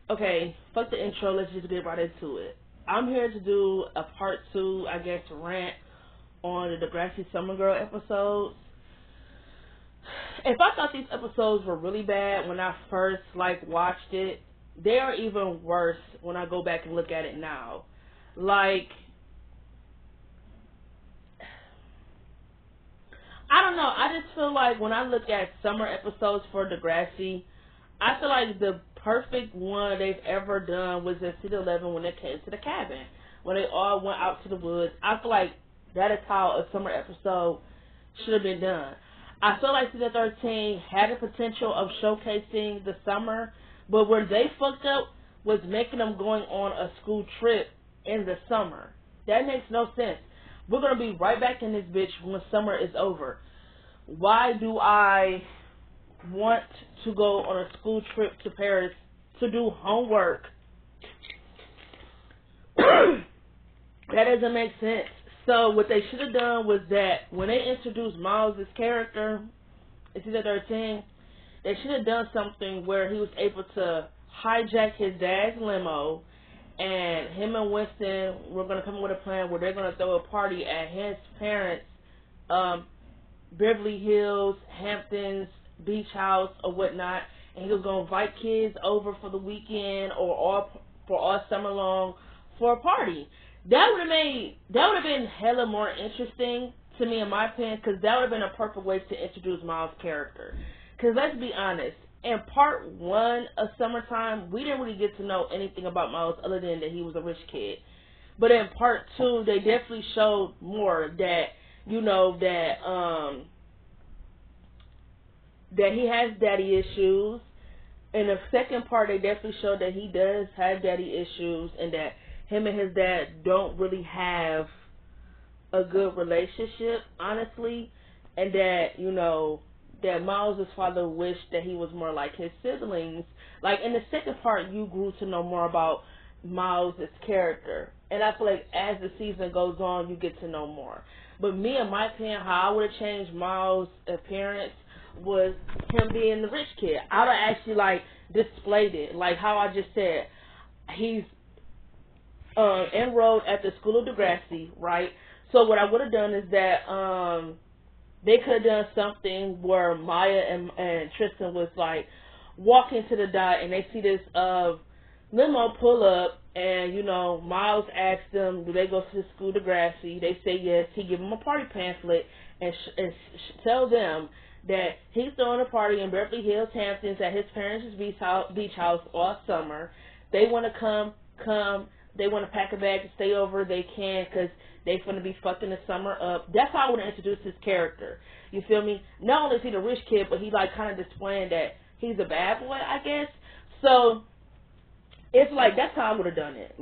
Okay, fuck the intro. Let's just get right into it. I'm here to do a part two, I guess, rant on the Degrassi Summer Girl episodes. If I thought these episodes were really bad when I first watched it, they are even worse when I go back and look at it now. Like, I don't know. I just feel like when I look at summer episodes for Degrassi, I feel like the perfect one they've ever done was in season 11 when they came to the cabin. When they all went out to the woods. I feel like that is how a summer episode should have been done. I feel like season 13 had the potential of showcasing the summer, but where they fucked up was making them going on a school trip in the summer. That makes no sense. We're going to be right back in this bitch when summer is over. Why do I want to go on a school trip to Paris to do homework? That doesn't make sense. So what they should have done was that when they introduced Miles' character in season 13, they should have done something where he was able to hijack his dad's limo, and him and Winston were going to come up with a plan where they're going to throw a party at his parents' Beverly Hills, Hamptons, beach house or whatnot, and he was going to invite kids over for the weekend or all summer long for a party. That would have been hella more interesting to me, in my opinion, because that would have been a perfect way to introduce Miles' character. Because let's be honest, in part one of Summertime, we didn't really get to know anything about Miles other than that he was a rich kid. But in part two, they definitely showed more that, that he has daddy issues. In the second part, they definitely showed that he does have daddy issues and that him and his dad don't really have a good relationship, honestly, and that, that Miles' father wished that he was more like his siblings. Like, in the second part, you grew to know more about Miles' character. And I feel like as the season goes on, you get to know more. But me, in my opinion, how I would have changed Miles' appearance was him being the rich kid. I would have actually, displayed it. Like how I just said, he's enrolled at the School of Degrassi, right? So what I would have done is that they could have done something where Maya and Tristan was walking to the dot and they see this limo pull up, and Miles asked them, do they go to the School of Degrassi? They say yes. He give them a party pamphlet and tell them that he's throwing a party in Beverly Hills, Hamptons at his parents' beach house all summer. They want to come. They want to pack a bag to stay over. They can, because they're going to be fucking the summer up. That's how I would introduce his character. You feel me? Not only is he the rich kid, but he kind of displaying that he's a bad boy, I guess. So it's that's how I would have done it.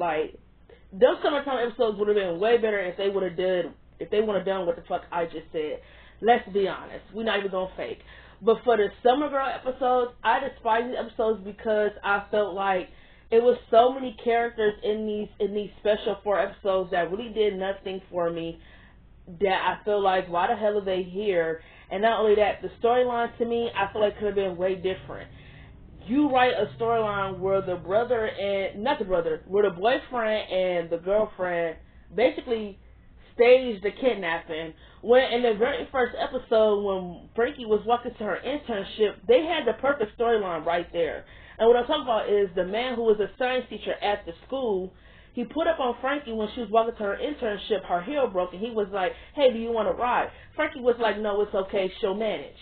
Those Summertime episodes would have been way better if they would have done what the fuck I just said. Let's be honest. We're not even going to fake. But for the Summer Girl episodes, I despise these episodes because I felt like it was so many characters in these special 4 episodes that really did nothing for me, that I feel like, why the hell are they here? And not only that, the storyline to me, I feel like could have been way different. You write a storyline where the boyfriend and the girlfriend basically staged the kidnapping. When in the very first episode, when Frankie was walking to her internship, they had the perfect storyline right there. And what I'm talking about is the man who was a science teacher at the school, he put up on Frankie when she was walking to her internship, her heel broke, and he was like, hey, do you want to ride? Frankie was like, no, it's okay, she'll manage.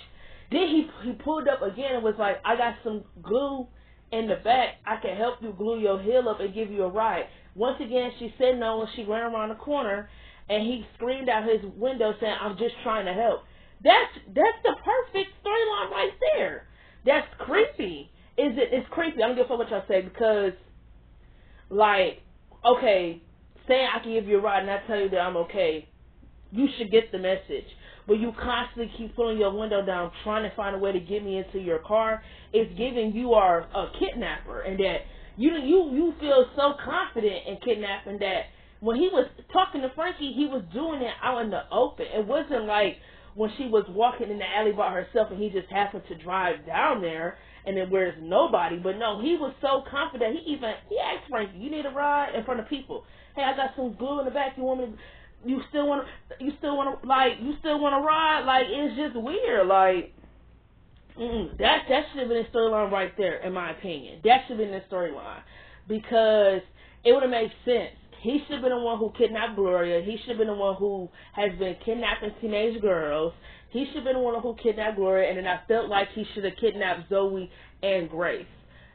Then he pulled up again and was like, I got some glue in the back. I can help you glue your heel up and give you a ride. Once again, she said no, and she ran around the corner, and he screamed out his window saying, I'm just trying to help. That's the perfect storyline right there. That's creepy. It's creepy. I don't give a fuck what y'all say, because, okay, saying I can give you a ride and I tell you that I'm okay, you should get the message. But you constantly keep pulling your window down, trying to find a way to get me into your car. It's giving you are a kidnapper, and that you feel so confident in kidnapping that when he was talking to Frankie, he was doing it out in the open. It wasn't like when she was walking in the alley by herself and he just happened to drive down there and then where's nobody. But no, he was so confident. He asked Frankie, "You need a ride?" in front of people. "Hey, I got some glue in the back. You want me? You still want to ride?" Like, it's just weird. Like, that should have been a storyline right there, in my opinion. That should have been the storyline, because it would have made sense. He should have been the one who kidnapped Gloria. He should have been the one who has been kidnapping teenage girls. He should have been the one who kidnapped Gloria, and then I felt like he should have kidnapped Zoe and Grace,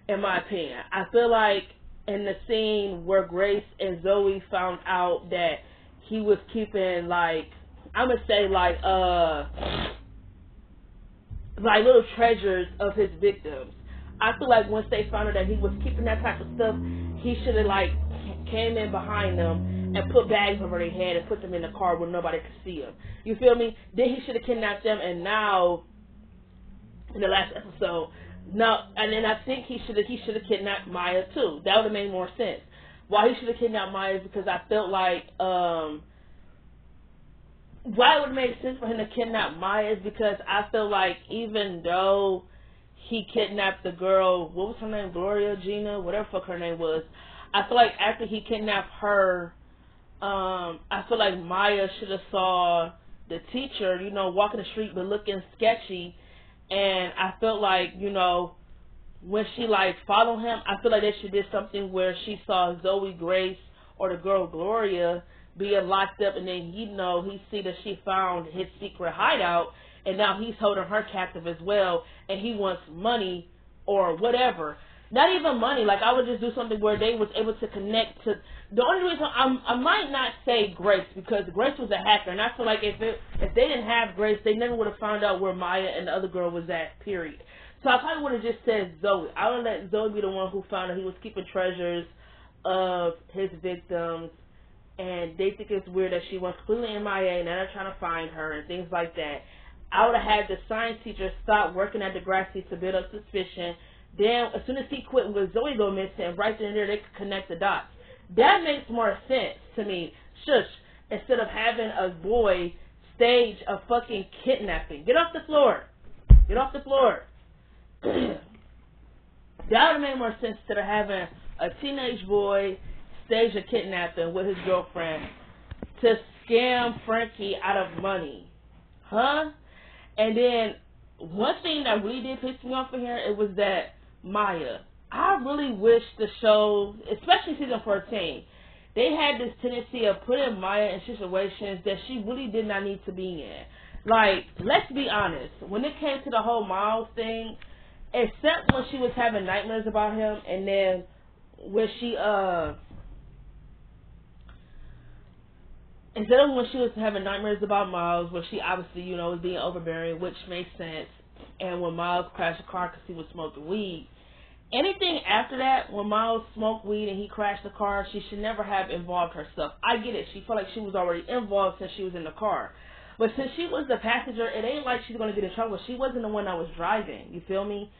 in my opinion. I feel like in the scene where Grace and Zoe found out that he was keeping, like, I'm going to say, like little treasures of his victims. I feel like once they found out that he was keeping that type of stuff, he should have, like, came in behind them and put bags over their head and put them in the car where nobody could see them. You feel me? Then he should have kidnapped them, and now, in the last episode, and then I think he should have kidnapped Maya too. That would have made more sense. Why he should have kidnapped Maya is because I felt like, why it would have made sense for him to kidnap Maya is because I feel like even though he kidnapped the girl, what was her name, Gloria, Gina, whatever the fuck her name was, I feel like after he kidnapped her, I feel like Maya should have saw the teacher, walking the street but looking sketchy, and I felt like, when she, like, followed him, I feel like they should did something where she saw Zoe, Grace, or the girl Gloria being locked up, and then he see that she found his secret hideout, and now he's holding her captive as well, and he wants money or whatever. Not even money. Like, I would just do something where they was able to connect to. The only reason I might not say Grace, because Grace was a hacker, and I feel like if they didn't have Grace, they never would have found out where Maya and the other girl was at. Period. So I probably would have just said Zoe. I would let Zoe be the one who found out he was keeping treasures of his victims, and they think it's weird that she went completely MIA, and now they're trying to find her and things like that. I would have had the science teacher stop working at Degrassi to build up suspicion. Then, as soon as he quit, with Zoe go missing, right then and there, they could connect the dots. That makes more sense to me. Shush. Instead of having a boy stage a fucking kidnapping. Get off the floor. Get off the floor. That would have made more sense instead of having a teenage boy stage a kidnapping with his girlfriend to scam Frankie out of money. Huh? And then, one thing that really did piss me off in here, it was that Maya. I really wish the show, especially season 14, they had this tendency of putting Maya in situations that she really did not need to be in. Like, let's be honest, when it came to the whole Miles thing, except when she was having nightmares about him, and then when she, instead of when she was having nightmares about Miles, where she obviously, was being overbearing, which makes sense, and when Miles crashed the car because he was smoking weed, anything after that, when Miles smoked weed and he crashed the car, she should never have involved herself. I get it. She felt like she was already involved since she was in the car. But since she was the passenger, it ain't like she's going to get in trouble. She wasn't the one that was driving. You feel me?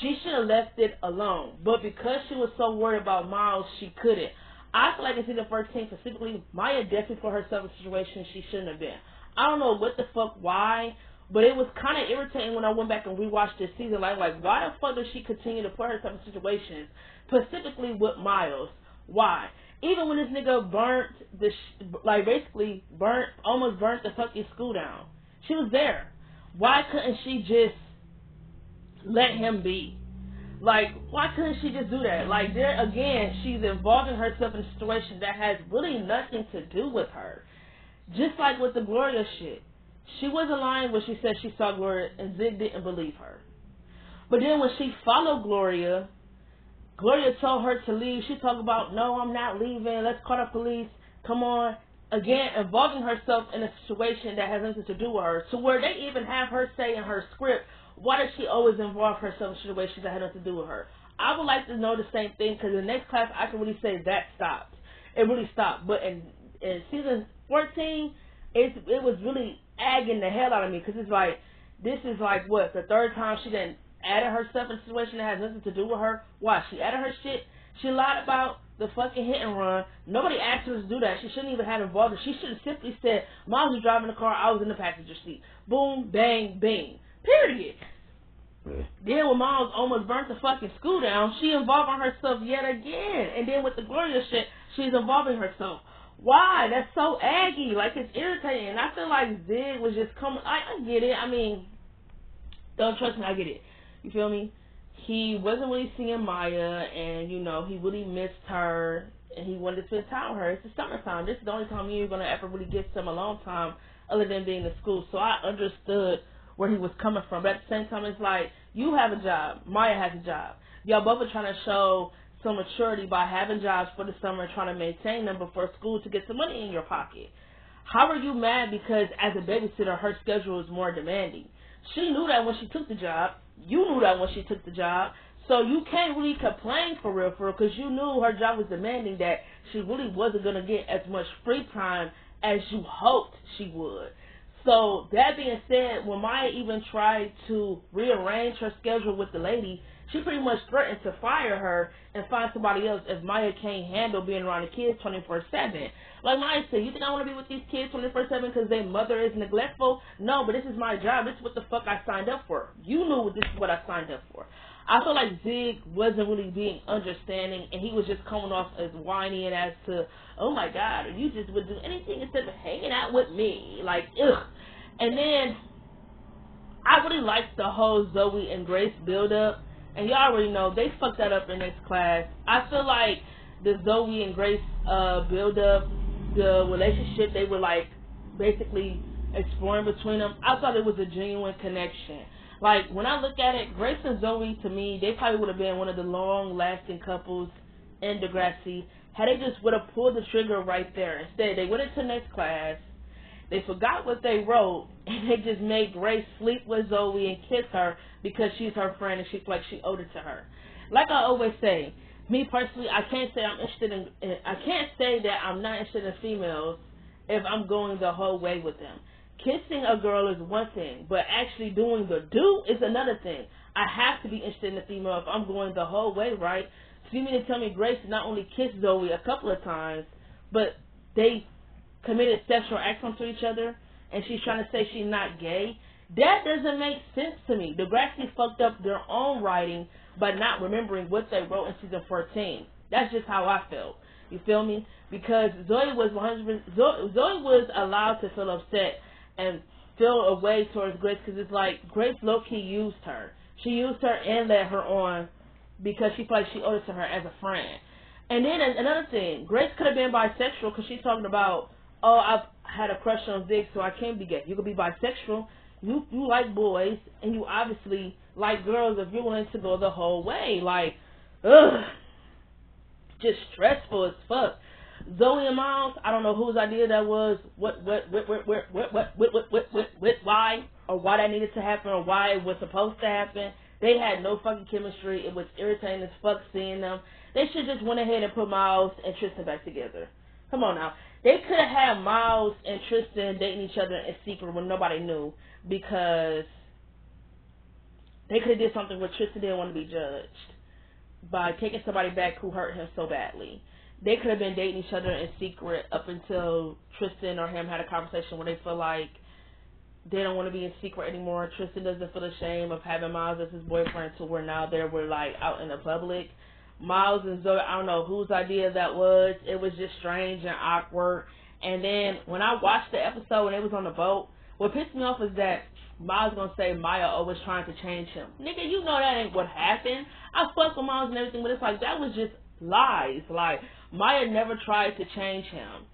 She should have left it alone. But because she was so worried about Miles, she couldn't. I feel like in season 13 specifically, Maya definitely put herself in a situation she shouldn't have been. I don't know what the fuck, why, but it was kind of irritating when I went back and rewatched this season. Like, why the fuck does she continue to put herself in situations, specifically with Miles? Why? Even when this nigga almost burnt the fucking school down. She was there. Why couldn't she just let him be? Like, why couldn't she just do that? Like, there again, she's involving herself in a situation that has really nothing to do with her. Just like with the Gloria shit. She wasn't lying when she said she saw Gloria, and Zig didn't believe her. But then when she followed Gloria told her to leave. She talked about, no, I'm not leaving. Let's call the police. Come on. Again, involving herself in a situation that has nothing to do with her. To where they even have her say in her script, why does she always involve herself in situations that have nothing to do with her? I would like to know the same thing, because in the next class, I can really say that stopped. It really stopped. But in season 14, it was really agging the hell out of me, because it's like, this is like, what, the third time she done added herself in a situation that has nothing to do with her? Why? She added her shit. She lied about the fucking hit and run. Nobody asked her to do that. She shouldn't even have involved her. She should have simply said, Mom was driving the car, I was in the passenger seat. Boom, bang, bing. Period. Then when Miles almost burnt the fucking school down, she involving herself yet again. And then with the Gloria shit, she's involving herself. Why? That's so aggy. Like, it's irritating. And I feel like Zig was just coming. I get it. I mean, don't trust me, I get it. You feel me? He wasn't really seeing Maya, and, you know, he really missed her, and he wanted to spend time with her. It's the summertime. This is the only time you're going to ever really get some alone time other than being in school. So I understood where he was coming from. But at the same time, it's like, you have a job. Maya has a job. Y'all both are trying to show some maturity by having jobs for the summer and trying to maintain them before school to get some money in your pocket. How are you mad because as a babysitter, her schedule is more demanding? She knew that when she took the job. You knew that when she took the job. So you can't really complain for real, because you knew her job was demanding that she really wasn't going to get as much free time as you hoped she would. So that being said, when Maya even tried to rearrange her schedule with the lady, she pretty much threatened to fire her and find somebody else if Maya can't handle being around the kids 24/7. Like Maya said, you think I want to be with these kids 24/7 because their mother is neglectful? No, but this is my job. This is what the fuck I signed up for. You knew this is what I signed up for. I feel like Zig wasn't really being understanding, and he was just coming off as whiny and as to, oh my God, you just would do anything instead of hanging out with me. Like, ugh. And then I really liked the whole Zoe and Grace build-up. And y'all already know, they fucked that up in next class. I feel like the Zoe and Grace build-up, the relationship they were, like, basically exploring between them, I thought it was a genuine connection. Like, when I look at it, Grace and Zoe, to me, they probably would have been one of the long-lasting couples in Degrassi had they just would have pulled the trigger right there. Instead, they went into next class, they forgot what they wrote, and they just made Grace sleep with Zoe and kiss her because she's her friend and she feels like she owed it to her. Like I always say, me personally, I can't say I can't say that I'm not interested in females if I'm going the whole way with them. Kissing a girl is one thing, but actually doing the do is another thing. I have to be interested in a female if I'm going the whole way, right? So you mean to tell me Grace not only kissed Zoe a couple of times, but they committed sexual acts onto each other, and she's trying to say she's not gay? That doesn't make sense to me. Degrassi fucked up their own writing by not remembering what they wrote in season 14. That's just how I felt. You feel me? Because Zoe was allowed to feel upset and feel a way towards Grace, because it's like Grace low-key used her. She used her and led her on because she felt like she owed it to her as a friend. And then another thing, Grace could have been bisexual because she's talking about, oh, I've had a crush on Zig, so I can't be gay. You could be bisexual. You like boys, and you obviously like girls if you're willing to go the whole way. Like, ugh, just stressful as fuck. Zoe and Miles, I don't know whose idea that was, why, or why that needed to happen, or why it was supposed to happen. They had no fucking chemistry. It was irritating as fuck seeing them. They should just went ahead and put Miles and Tristan back together. Come on now. They could have had Miles and Tristan dating each other in secret when nobody knew, because they could have did something where Tristan didn't want to be judged by taking somebody back who hurt him so badly. They could have been dating each other in secret up until Tristan or him had a conversation where they feel like they don't want to be in secret anymore. Tristan doesn't feel ashamed of having Miles as his boyfriend, so we're now there, we're like out in the public. Miles and Zoe, I don't know whose idea that was. It was just strange and awkward. And then when I watched the episode when they was on the boat, what pissed me off is that Miles gonna say Maya always trying to change him. Nigga, you know that ain't what happened. I fuck with Miles and everything, but it's like that was just lies. Like, Maya never tried to change him.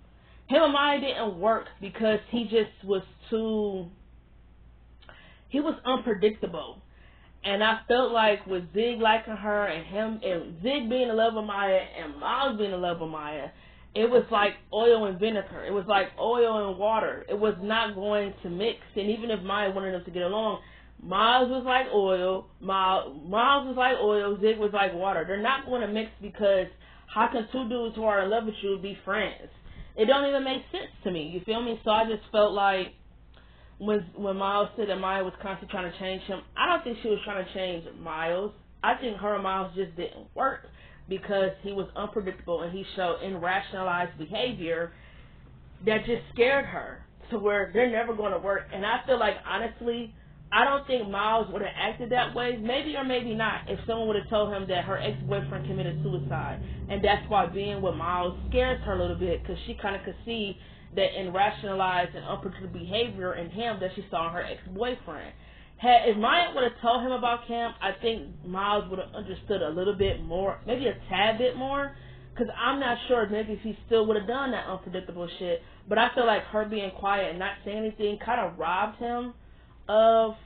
Him and Maya didn't work because he just was he was unpredictable. And I felt like with Zig liking her and him and Zig being in love with Maya and Miles being in love with Maya, it was like oil and vinegar. It was like oil and water. It was not going to mix. And even if Maya wanted them to get along, Miles was like oil, Miles was like oil, Zig was like water. They're not going to mix, because how can two dudes who are in love with you be friends? It don't even make sense to me. You feel me? So I just felt like when Miles said that Maya was constantly trying to change him, I don't think she was trying to change Miles. I think her and Miles just didn't work because he was unpredictable and he showed irrationalized behavior that just scared her to where they're never going to work. And I feel like, honestly, I don't think Miles would have acted that way, maybe or maybe not, if someone would have told him that her ex-boyfriend committed suicide. And that's why being with Miles scares her a little bit, because she kind of could see that in rationalized and unpredictable behavior in him that she saw in her ex-boyfriend. If Maya would have told him about Cam, I think Miles would have understood a little bit more, maybe a tad bit more, because I'm not sure maybe if he still would have done that unpredictable shit. But I feel like her being quiet and not saying anything kind of robbed him of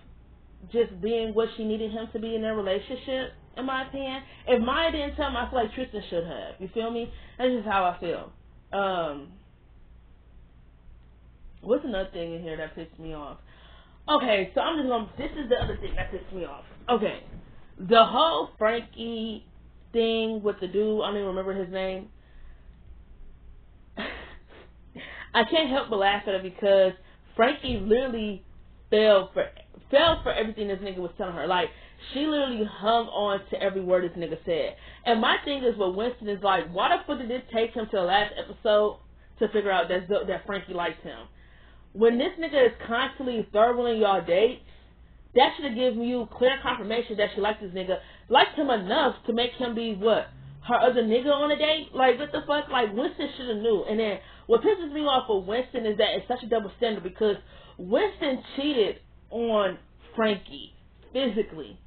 just being what she needed him to be in their relationship, in my opinion. If Maya didn't tell him, I feel like Tristan should have. You feel me? That's just how I feel. What's another thing in here that pissed me off? Okay, so I'm just gonna, this is the other thing that pissed me off. Okay, the whole Frankie thing with the dude, I don't even remember his name. I can't help but laugh at it because Frankie literally fell for everything this nigga was telling her. Like, she literally hung on to every word this nigga said. And my thing is with Winston is like, why the fuck did it take him to the last episode to figure out that Frankie liked him? When this nigga is constantly thoroughly y'all dates, that should have given you clear confirmation that she liked this nigga, liked him enough to make him be what? Her other nigga on a date? Like, what the fuck? Like, Winston should have knew. And then what pisses me off with Winston is that it's such a double standard because Winston cheated on Frankie physically.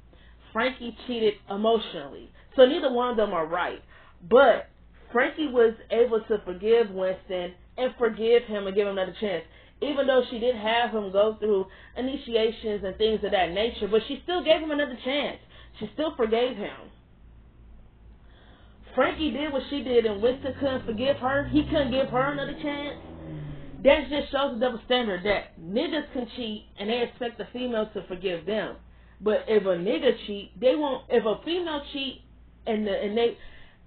Frankie cheated emotionally. So neither one of them are right. But Frankie was able to forgive Winston and forgive him and give him another chance. Even though she did have him go through initiations and things of that nature, but she still gave him another chance. She still forgave him. Frankie did what she did and Winston couldn't forgive her. He couldn't give her another chance. That just shows the double standard that niggas can cheat and they expect the female to forgive them. But if a nigga cheat, they won't. If a female cheat and they,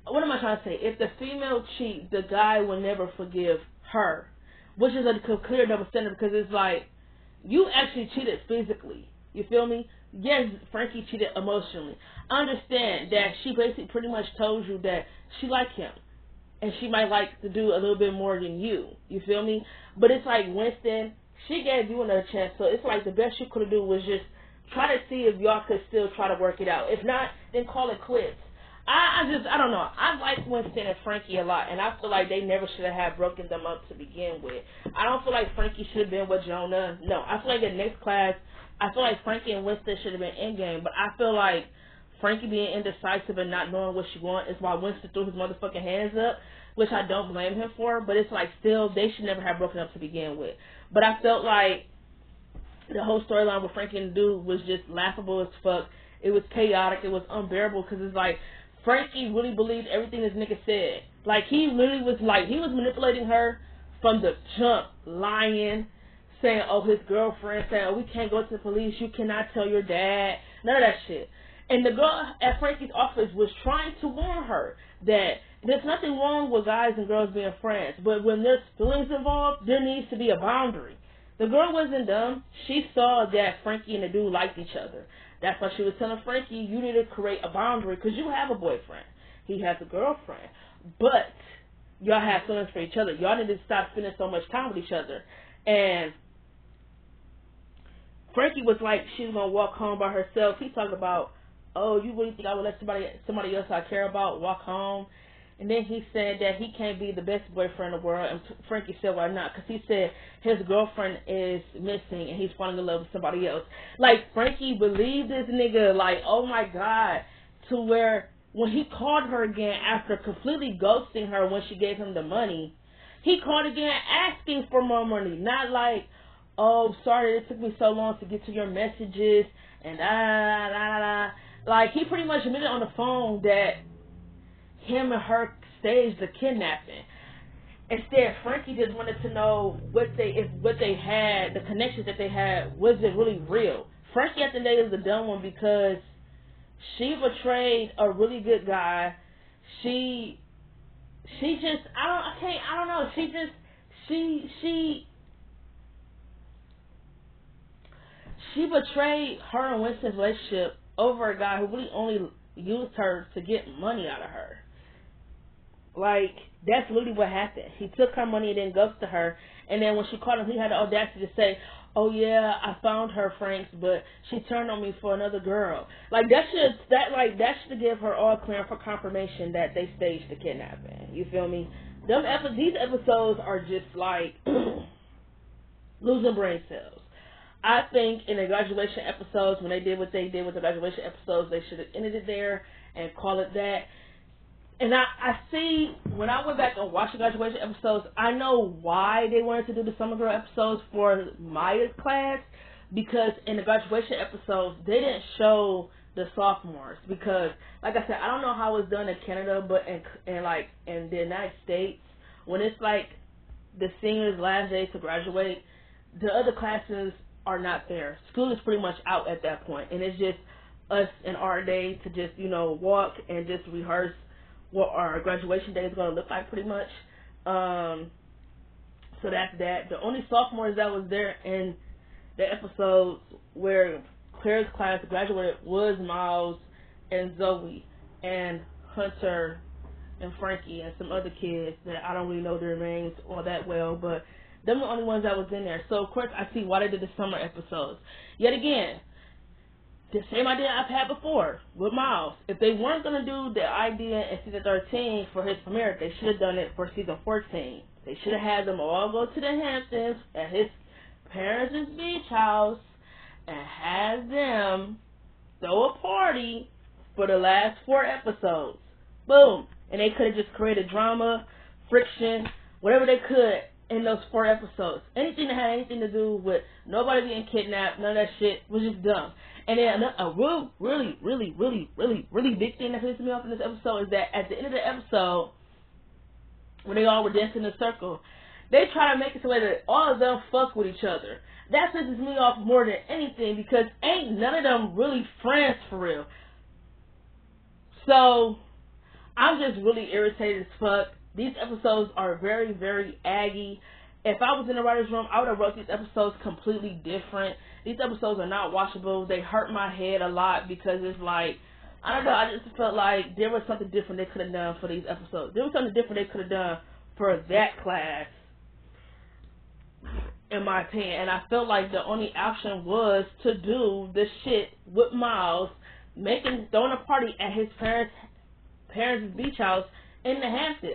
what am I trying to say? If the female cheat, the guy will never forgive her, which is a clear double standard because it's like you actually cheated physically. You feel me? Yes, Frankie cheated emotionally. I understand that she basically pretty much told you that she liked him. And she might like to do a little bit more than you. You feel me? But it's like Winston, she gave you another chance. So it's like the best you could do was just try to see if y'all could still try to work it out. If not, then call it quits. I don't know. I like Winston and Frankie a lot. And I feel like they never should have broken them up to begin with. I don't feel like Frankie should have been with Jonah. No. I feel like in next class, I feel like Frankie and Winston should have been in game. But I feel like Frankie being indecisive and not knowing what she wants is why Winston threw his motherfucking hands up, which I don't blame him for, but it's like still, they should never have broken up to begin with. But I felt like the whole storyline with Frankie and the dude was just laughable as fuck. It was chaotic. It was unbearable because it's like Frankie really believed everything this nigga said. Like, he literally was like, he was manipulating her from the jump, lying, saying, oh, his girlfriend, saying, oh, we can't go to the police, you cannot tell your dad, none of that shit. And the girl at Frankie's office was trying to warn her that there's nothing wrong with guys and girls being friends, but when there's feelings involved, there needs to be a boundary. The girl wasn't dumb. She saw that Frankie and the dude liked each other. That's why she was telling Frankie, you need to create a boundary because you have a boyfriend. He has a girlfriend. But y'all have feelings for each other. Y'all need to stop spending so much time with each other. And Frankie was like, she was going to walk home by herself. He talked about, oh, you really think I would let somebody else I care about walk home? And then he said that he can't be the best boyfriend in the world. And Frankie said, why not? Because he said his girlfriend is missing and he's falling in love with somebody else. Like, Frankie believed this nigga, like, oh my God, to where when he called her again after completely ghosting her when she gave him the money, he called again asking for more money. Not like, oh, sorry, it took me so long to get to your messages and da. Like, he pretty much admitted on the phone that him and her staged the kidnapping. Instead, Frankie just wanted to know what they had, the connections that they had, was it really real? Frankie at the end is the dumb one because she betrayed a really good guy. She just, I don't know. She betrayed her and Winston's relationship over a guy who really only used her to get money out of her. Like, that's literally what happened. He took her money and then ghosted her. And then when she called him, he had the audacity to say, "Oh yeah, I found her, Franks, but she turned on me for another girl." Like, that should give her all clear for confirmation that they staged the kidnapping. You feel me? These episodes are just like losing brain cells. I think in the graduation episodes, when they did what they did with the graduation episodes, they should have ended it there and call it that. And I see, when I went back and watched the graduation episodes, I know why they wanted to do the Summer Girl episodes for Maya's class, because in the graduation episodes, they didn't show the sophomores, because, like I said, I don't know how it's done in Canada, but in the United States, when it's like the seniors' last day to graduate, the other classes are not there. School is pretty much out at that point, and it's just us and our day to just, walk and just rehearse what our graduation day is going to look like, pretty much. So that's that. The only sophomores that was there in the episodes where Claire's class graduated was Miles and Zoe and Hunter and Frankie and some other kids that I don't really know their names all that well, but them are the only ones that was in there. So, of course, I see why they did the summer episodes. Yet again, the same idea I've had before with Miles. If they weren't going to do the idea in season 13 for his premiere, they should have done it for season 14. They should have had them all go to the Hamptons at his parents' beach house and have them throw a party for the last 4 episodes. Boom. And they could have just created drama, friction, whatever they could in those 4 episodes. Anything that had anything to do with nobody being kidnapped, none of that shit was just dumb. And then a really big thing that pisses me off in this episode is that at the end of the episode, when they all were dancing in a circle, they try to make it so that all of them fuck with each other. That pisses me off more than anything, because ain't none of them really friends for real. So, I'm just really irritated as fuck. These episodes are very, very aggy. If I was in the writer's room, I would have wrote these episodes completely different. These episodes are not watchable. They hurt my head a lot, because it's like, I don't know, I just felt like there was something different they could have done for these episodes. There was something different they could have done for that class, in my opinion. And I felt like the only option was to do this shit with Miles, throwing a party at his parents' beach house in the Hamptons.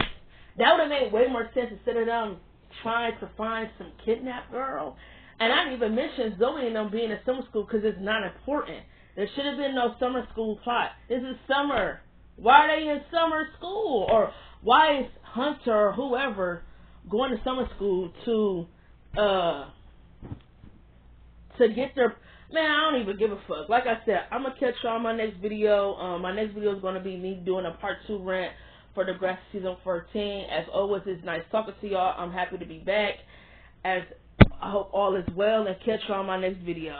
That would have made way more sense instead of them trying to find some kidnapped girl. And I didn't even mention Zoe and them being in summer school, because it's not important. There should have been no summer school plot. This is summer. Why are they in summer school? Or why is Hunter or whoever going to summer school to get their... Man, I don't even give a fuck. Like I said, I'm going to catch y'all on my next video. My next video is going to be me doing a part 2 rant for Degrassi season 14. As always, it's nice talking to y'all. I'm happy to be back. I hope all is well, and catch y'all on my next video.